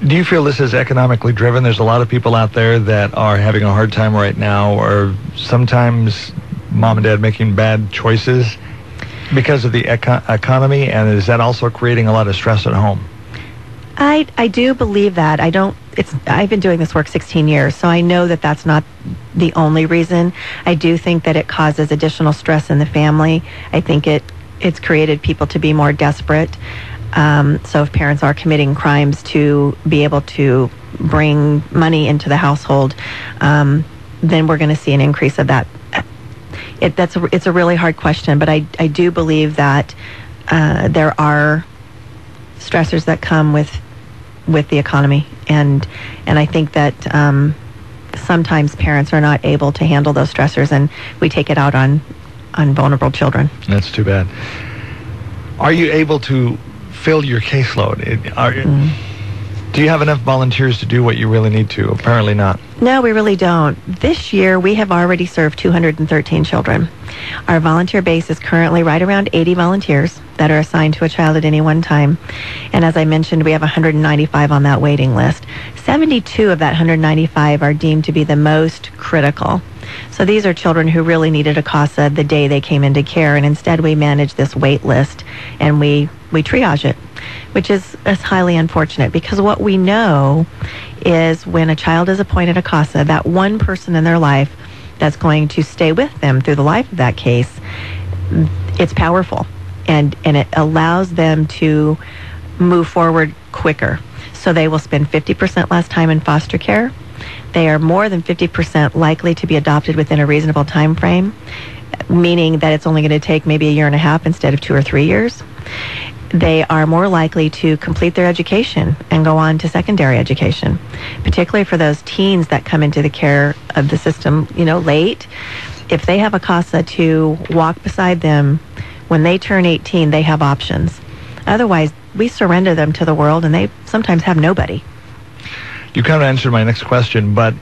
Do you feel this is economically driven? There's a lot of people out there that are having a hard time right now, or sometimes mom and dad making bad choices because of the economy, and is that also creating a lot of stress at home? I do believe that. I've been doing this work 16 years, so I know that that's not the only reason. I do think that it causes additional stress in the family. I think it's created people to be more desperate. So if parents are committing crimes, to be able to bring money into the household, then we're going to see an increase of that. It's a really hard question, but I do believe that there are stressors that come with the economy, and I think that sometimes parents are not able to handle those stressors, and we take it out on vulnerable children. That's too bad. Are you able to fill your caseload? Do you have enough volunteers to do what you really need to? Apparently not. No, we really don't. This year, we have already served 213 children. Our volunteer base is currently right around 80 volunteers that are assigned to a child at any one time. And as I mentioned, we have 195 on that waiting list. 72 of that 195 are deemed to be the most critical. So these are children who really needed a CASA the day they came into care, and instead we manage this wait list and we triage it, which is highly unfortunate, because what we know is when a child is appointed a CASA, that one person in their life that's going to stay with them through the life of that case, it's powerful, and it allows them to move forward quicker. So they will spend 50% less time in foster care. They are more than 50% likely to be adopted within a reasonable time frame, meaning that it's only going to take maybe a year and a half instead of 2 or 3 years. They are more likely to complete their education and go on to secondary education, particularly for those teens that come into the care of the system, late. If they have a CASA to walk beside them when they turn 18, they have options. Otherwise, we surrender them to the world, and they sometimes have nobody. You kind of answered my next question, but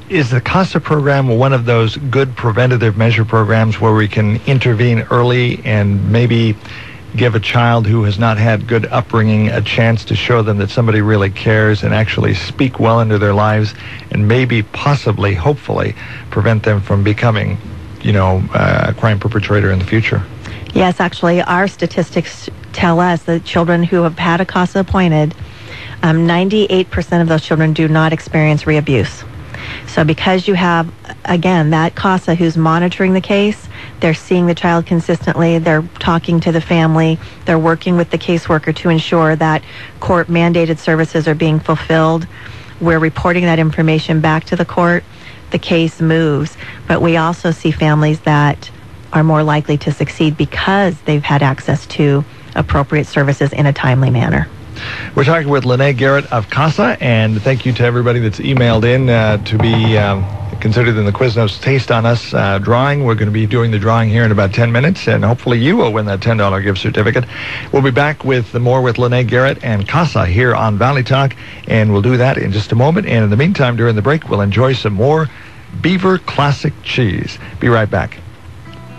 is the CASA program one of those good preventative measure programs where we can intervene early and maybe give a child who has not had good upbringing a chance to show them that somebody really cares and actually speak well into their lives and maybe, possibly, hopefully, prevent them from becoming, a crime perpetrator in the future? Yes, actually, our statistics tell us that children who have had a CASA appointed, 98% of those children do not experience reabuse. So because you have, again, that CASA who's monitoring the case, they're seeing the child consistently, they're talking to the family, they're working with the caseworker to ensure that court-mandated services are being fulfilled. We're reporting that information back to the court. The case moves. But we also see families that are more likely to succeed because they've had access to appropriate services in a timely manner. We're talking with Linn Garrett of CASA, and thank you to everybody that's emailed in to be considered in the Quiznos Taste on Us drawing. We're going to be doing the drawing here in about 10 minutes, and hopefully you will win that $10 gift certificate. We'll be back with more with Linn Garrett and CASA here on Valley Talk, and we'll do that in just a moment. And in the meantime, during the break, we'll enjoy some more Beaver Classic cheese. Be right back.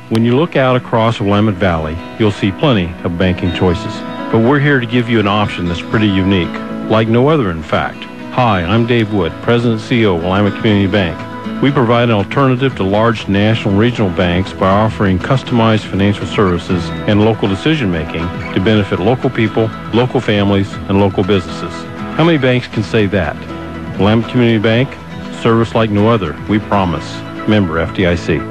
When you look out across Willamette Valley, you'll see plenty of banking choices. But we're here to give you an option that's pretty unique, like no other in fact. Hi, I'm Dave Wood, President and CEO of Willamette Community Bank. We provide an alternative to large national and regional banks by offering customized financial services and local decision-making to benefit local people, local families, and local businesses. How many banks can say that? Willamette Community Bank, service like no other, we promise. Member FDIC.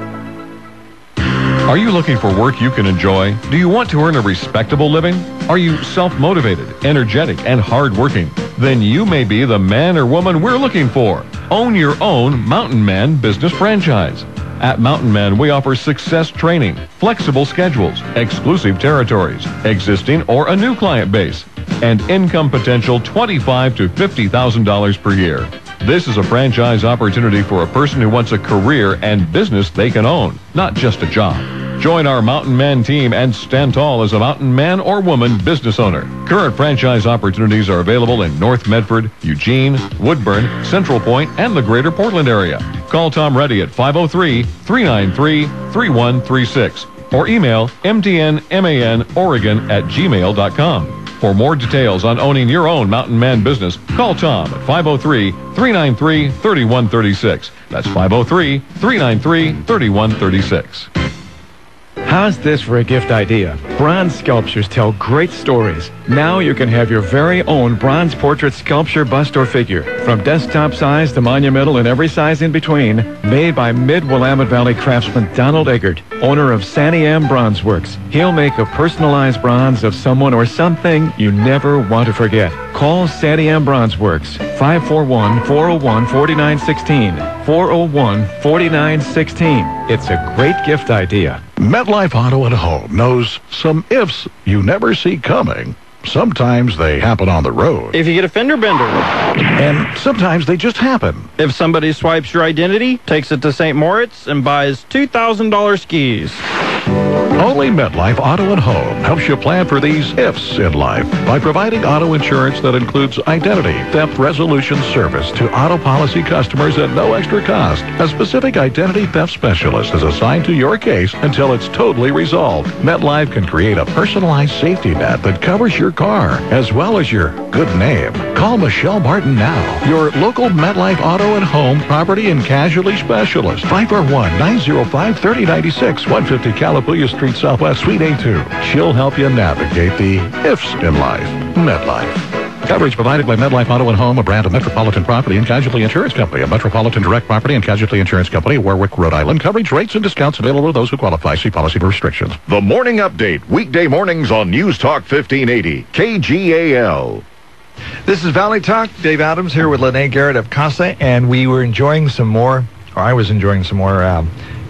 Are you looking for work you can enjoy? Do you want to earn a respectable living? Are you self-motivated, energetic, and hardworking? Then you may be the man or woman we're looking for. Own your own Mountain Man business franchise. At Mountain Man, we offer success training, flexible schedules, exclusive territories, existing or a new client base, and income potential $25,000 to $50,000 per year. This is a franchise opportunity for a person who wants a career and business they can own, not just a job. Join our Mountain Man team and stand tall as a Mountain Man or woman business owner. Current franchise opportunities are available in North Medford, Eugene, Woodburn, Central Point, and the greater Portland area. Call Tom Reddy at 503-393-3136 or email mtnmanoregon@gmail.com. For more details on owning your own Mountain Man business, call Tom at 503-393-3136. That's 503-393-3136. How's this for a gift idea? Bronze sculptures tell great stories. Now you can have your very own bronze portrait sculpture, bust, or figure. From desktop size to monumental and every size in between. Made by Mid-Willamette Valley craftsman Donald Eggert, owner of Sandy M. Bronze Works. He'll make a personalized bronze of someone or something you never want to forget. Call Sandy M. Bronze Works, 541-401-4916. 401-4916. It's a great gift idea. MetLife Auto and Home knows some ifs you never see coming. Sometimes they happen on the road. If you get a fender bender. And sometimes they just happen. If somebody swipes your identity, takes it to St. Moritz, and buys $2,000 skis. Only MetLife Auto and Home helps you plan for these ifs in life by providing auto insurance that includes identity theft resolution service to auto policy customers at no extra cost. A specific identity theft specialist is assigned to your case until it's totally resolved. MetLife can create a personalized safety net that covers your car as well as your good name. Call Michelle Martin now, your local MetLife Auto and Home property and casualty specialist. 541-905-3096, 150 Calapooia Street Southwest, Suite A2. She'll help you navigate the ifs in life. MetLife. Coverage provided by MetLife Auto and Home, a brand of Metropolitan Property and Casualty Insurance Company, a Metropolitan Direct Property and Casualty Insurance Company, Warwick, Rhode Island. Coverage rates and discounts available to those who qualify. See policy for restrictions. The Morning Update, weekday mornings on News Talk 1580, KGAL. This is Valley Talk. Dave Adams here with Linn Garrett of CASA, and we were enjoying some more, or I was enjoying some more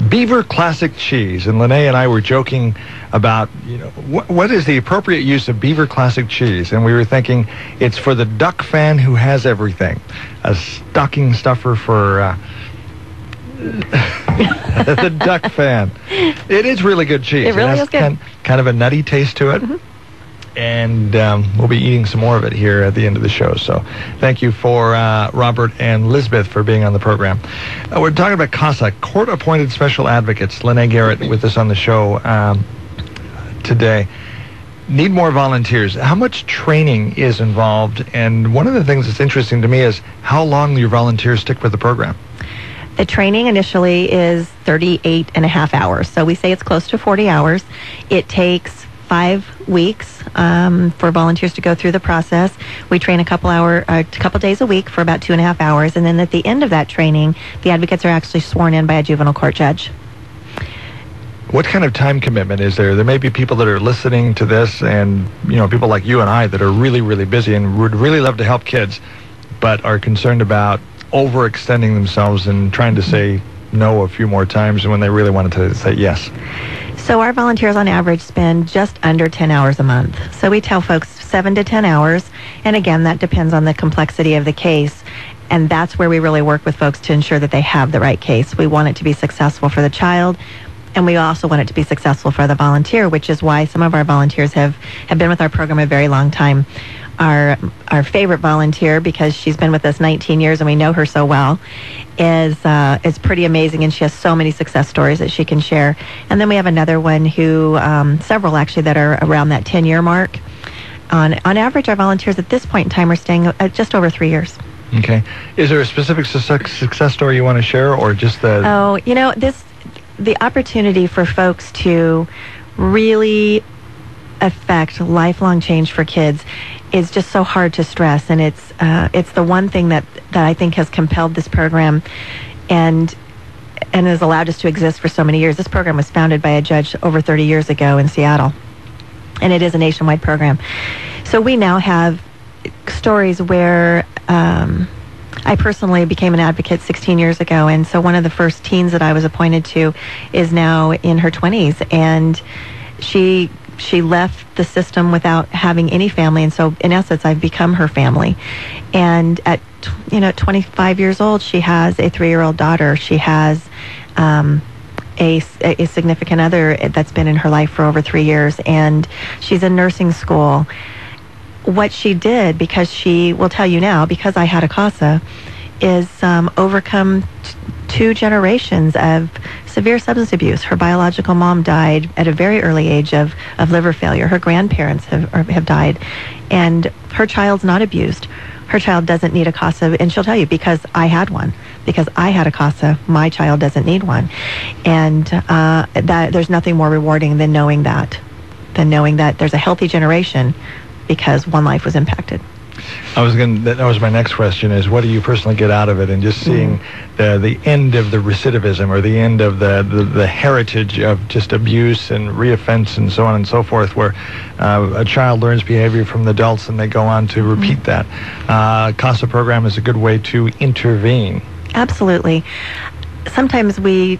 Beaver Classic cheese. And Linn and I were joking about, what is the appropriate use of Beaver Classic cheese? And we were thinking it's for the duck fan who has everything. A stocking stuffer for the duck fan. It is really good cheese. It really is good. Kind of a nutty taste to it. Mm-hmm. and we'll be eating some more of it here at the end of the show. So thank you for Robert and Lisbeth for being on the program. We're talking about CASA, Court-Appointed Special Advocates. Linn Garrett with us on the show today. Need more volunteers. How much training is involved? And one of the things that's interesting to me is how long your volunteers stick with the program. The training initially is 38 and a half hours. So we say it's close to 40 hours. It takes 5 weeks for volunteers to go through the process. We train a couple days a week for about 2.5 hours. And then at the end of that training, the advocates are actually sworn in by a juvenile court judge. What kind of time commitment is there? There may be people that are listening to this and, people like you and I that are really, really busy and would really love to help kids, but are concerned about overextending themselves and trying to say no a few more times when they really wanted to say yes. So our volunteers on average spend just under 10 hours a month. So we tell folks 7 to 10 hours. And again, that depends on the complexity of the case. And that's where we really work with folks to ensure that they have the right case. We want it to be successful for the child. And we also want it to be successful for the volunteer, which is why some of our volunteers have been with our program a very long time. Our favorite volunteer, because she's been with us 19 years and we know her so well, is pretty amazing, and she has so many success stories that she can share. And then we have another one who, several actually, that are around that 10-year mark. On average, our volunteers at this point in time are staying at just over 3 years. Okay. Is there a specific success story you want to share, or just the... The opportunity for folks to really affect lifelong change for kids is just so hard to stress, and it's the one thing that I think has compelled this program and has allowed us to exist for so many years. This program was founded by a judge over 30 years ago in Seattle, and it is a nationwide program. So we now have stories where I personally became an advocate 16 years ago, and so one of the first teens that I was appointed to is now in her 20s, and she left the system without having any family, and so in essence I've become her family. And at 25 years old, she has a 3-year-old daughter. She has a significant other that's been in her life for over 3 years, and she's in nursing school. What she did, because she will tell you now, because I had a CASA, is overcome 2 generations of severe substance abuse. Her biological mom died at a very early age of liver failure. Her grandparents have died, and her child's not abused. Her child doesn't need a CASA, and she'll tell you, because I had one. Because I had a CASA, my child doesn't need one. And that there's nothing more rewarding than knowing that there's a healthy generation because one life was impacted. That was my next question, is what do you personally get out of it, and just seeing the end of the recidivism, or the end of the heritage of just abuse and reoffense and so on and so forth, where a child learns behavior from the adults and they go on to repeat that. CASA program is a good way to intervene. Absolutely. Sometimes we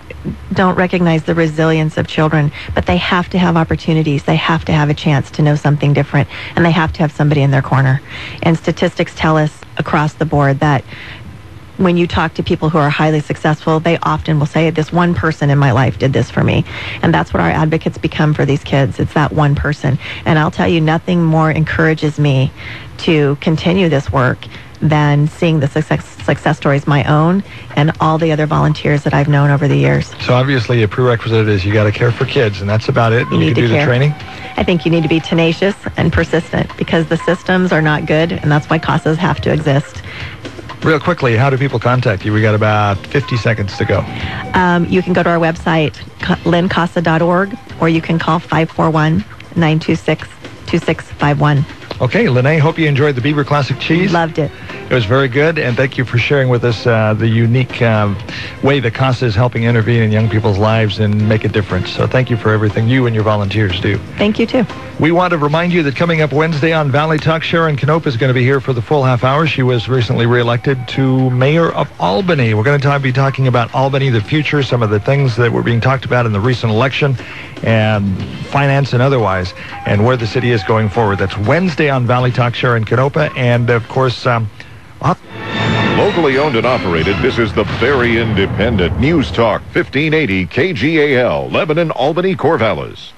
don't recognize the resilience of children, but they have to have opportunities. They have to have a chance to know something different, and they have to have somebody in their corner. And statistics tell us across the board that when you talk to people who are highly successful, they often will say, this one person in my life did this for me. And that's what our advocates become for these kids. It's that one person. And I'll tell you, nothing more encourages me to continue this work than seeing the success stories, my own and all the other volunteers that I've known over the years. So obviously a prerequisite is you got to care for kids, and that's about it. You need can do to care. The training. I think you need to be tenacious and persistent, because the systems are not good, and that's why CASAs have to exist. Real quickly, how do people contact you? We got about 50 seconds to go. You can go to our website, linncasa.org, or you can call 541-926-2651. Okay, Linn, hope you enjoyed the Beaver Classic Cheese. Loved it. It was very good, and thank you for sharing with us the unique way that CASA is helping intervene in young people's lives and make a difference. So thank you for everything you and your volunteers do. Thank you, too. We want to remind you that coming up Wednesday on Valley Talk, Sharon Knope is going to be here for the full half hour. She was recently reelected to mayor of Albany. We're going to be talking about Albany, the future, some of the things that were being talked about in the recent election, and finance and otherwise, and where the city is going forward. That's Wednesday on Valley Talk, Sharon Knope, and of course, locally owned and operated, this is the very independent News Talk 1580 KGAL, Lebanon, Albany, Corvallis.